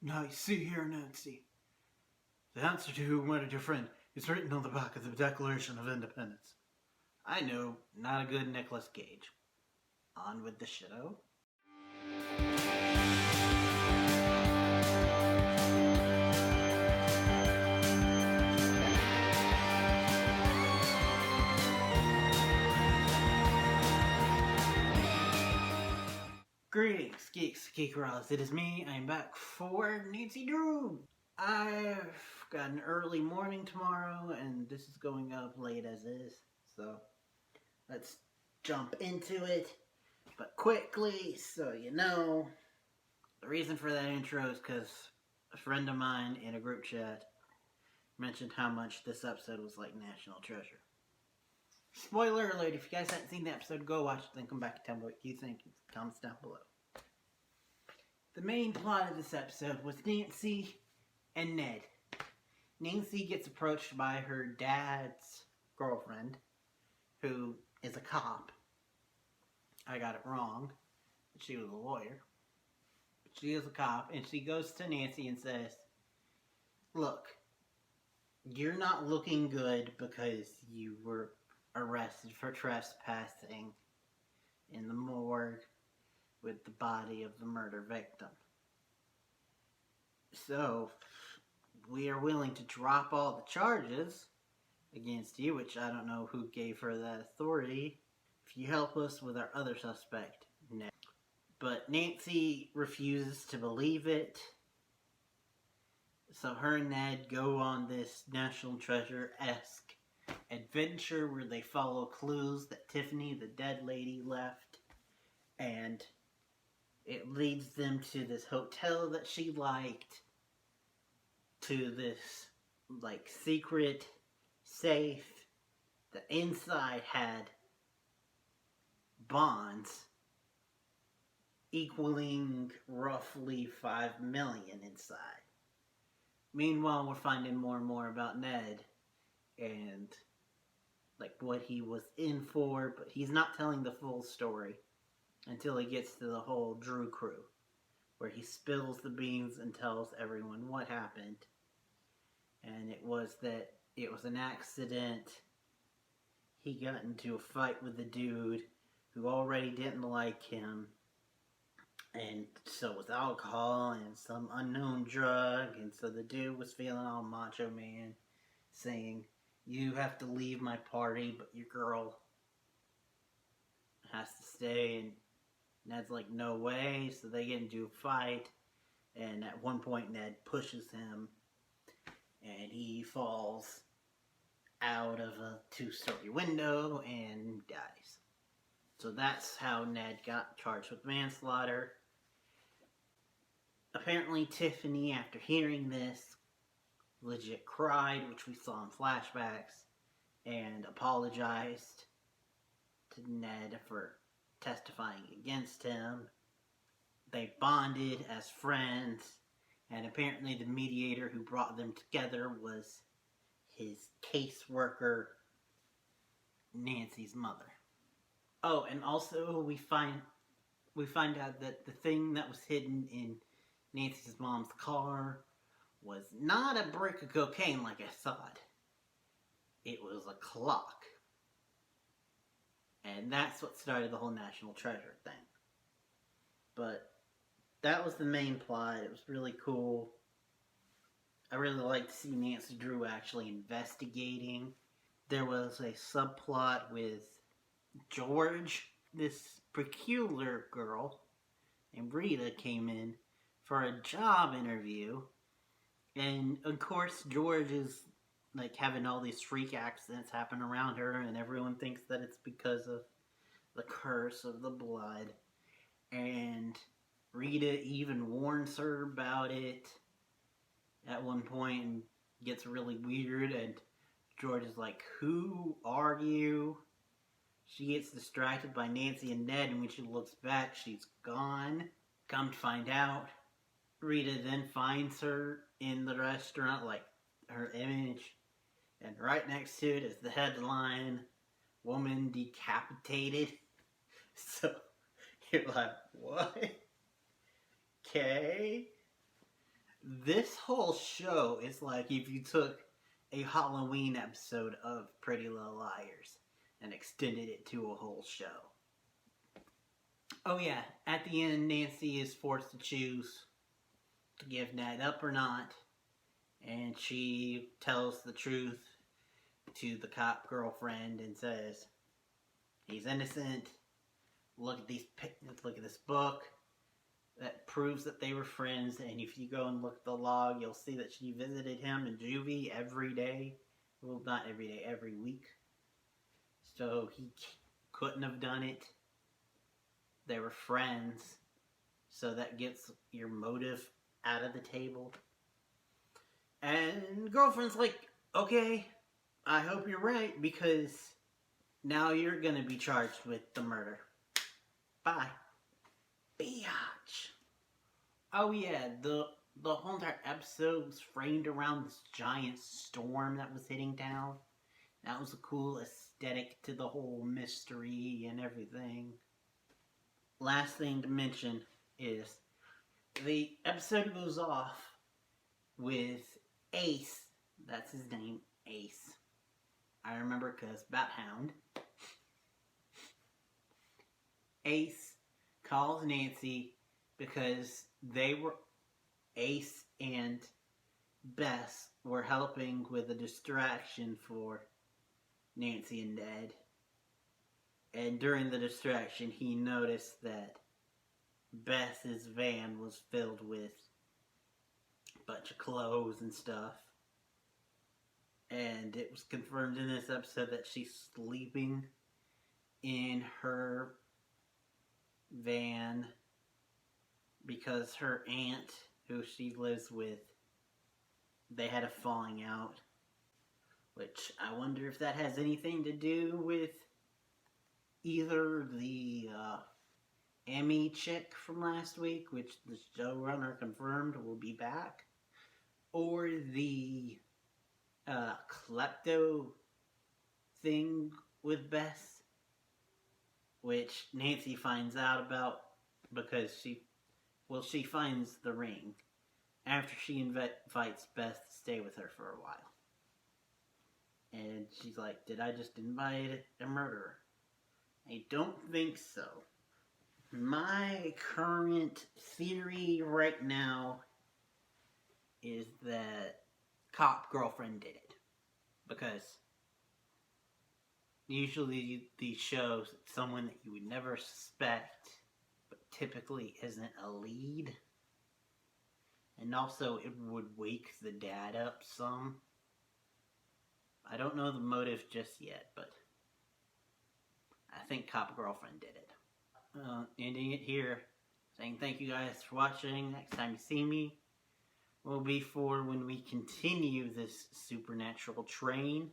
Now, see here, Nancy. The answer to who murdered your friend is written on the back of the Declaration of Independence. I know, not a good Nicolas Cage. On with the show. Greetings, geeks, geekeros. It is me. I am back for Nancy Drew. I've got an early morning tomorrow, and this is going up late as is. So, let's jump into it. But quickly, so you know, the reason for that intro is because a friend of mine in a group chat mentioned how much this episode was like National Treasure. Spoiler alert, if you guys haven't seen the episode, go watch it, then come back and tell me what you think in the comments down below. The main plot of this episode was Nancy and Ned. Nancy gets approached by her dad's girlfriend, who is a cop. I got it wrong. She was a lawyer. She is a cop, and she goes to Nancy and says, "Look, you're not looking good because you were arrested for trespassing in the morgue with the body of the murder victim. So, we are willing to drop all the charges against you," which I don't know who gave her that authority, "if you help us with our other suspect, Ned." But Nancy refuses to believe it. So her and Ned go on this National Treasure-esque adventure where they follow clues that Tiffany, the dead lady, left. And it leads them to this hotel that she liked, to this, like, secret safe that inside had bonds equaling roughly $5 million inside. Meanwhile, we're finding more and more about Ned and like what he was in for, but he's not telling the full story until he gets to the whole Drew crew, where he spills the beans and tells everyone what happened. And it was that it was an accident. He got into a fight with a dude who already didn't like him. And so with alcohol and some unknown drug, and so the dude was feeling all macho man, saying, "You have to leave my party, but your girl has to stay." And Ned's like, "No way." So they get into a fight, and at one point Ned pushes him, and he falls out of a 2-story window and dies. So that's how Ned got charged with manslaughter. Apparently Tiffany, after hearing this, legit cried, which we saw in flashbacks, and apologized to Ned for testifying against him. They bonded as friends, and apparently the mediator who brought them together was his caseworker, Nancy's mother. Oh, and also we find out that the thing that was hidden in Nancy's mom's car was not a brick of cocaine like I thought. It was a clock. And that's what started the whole National Treasure thing. But that was the main plot. It was really cool. I really liked to see Nancy Drew actually investigating. There was a subplot with George. This peculiar girl named Rita came in for a job interview, and of course George is like having all these freak accidents happen around her, and everyone thinks that it's because of the curse of the blood, and Rita even warns her about it at one point and gets really weird, and George is like, "Who are you?" She gets distracted by Nancy and Ned, and when she looks back, she's gone. Come to find out, Rita then finds her in the restaurant, like her image, and right next to it is the headline, "Woman Decapitated." So you're like, what? Okay. This whole show is like if you took a Halloween episode of Pretty Little Liars and extended it to a whole show. Oh yeah, at the end, Nancy is forced to choose to give Ned up or not, and she tells the truth to the cop girlfriend and says, he's innocent. Look at this book that proves that they were friends, and if you go and look at the log, you'll see that she visited him in juvie every day. Well, not every day, every week. So he couldn't have done it. They were friends, so that gets your motive out of the table. And girlfriend's like, okay, I hope you're right, because now you're gonna be charged with the murder. Bye. Biatch. Oh yeah, the whole entire episode was framed around this giant storm that was hitting town. That was a cool aesthetic to the whole mystery and everything. Last thing to mention is the episode goes off with Ace. That's his name, Ace. I remember because Bat Hound. Ace calls Nancy because Ace and Bess were helping with a distraction for Nancy and Ned. And during the distraction, he noticed that Bess's van was filled with a bunch of clothes and stuff. And it was confirmed in this episode that she's sleeping in her van because her aunt, who she lives with, they had a falling out. Which I wonder if that has anything to do with either the Emmy chick from last week, which the showrunner confirmed will be back, or the klepto thing with Bess, which Nancy finds out about because she finds the ring after she invites Bess to stay with her for a while. And she's like, did I just invite a murderer? I don't think so. My current theory right now is that cop girlfriend did it. Because usually these shows, it's someone that you would never suspect, but typically isn't a lead. And also it would wake the dad up some. I don't know the motive just yet, but I think cop girlfriend did it. Ending it here, saying thank you guys for watching. Next time you see me will be for when we continue this supernatural train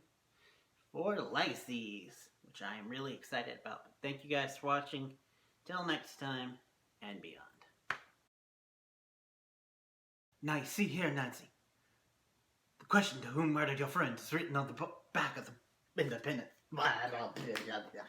for Legacies, which I am really excited about. Thank you guys for watching. Till next time, and beyond. Now you see here, Nancy. The question to whom murdered your friend is written on the back of the Independent. Blah, blah, blah, blah.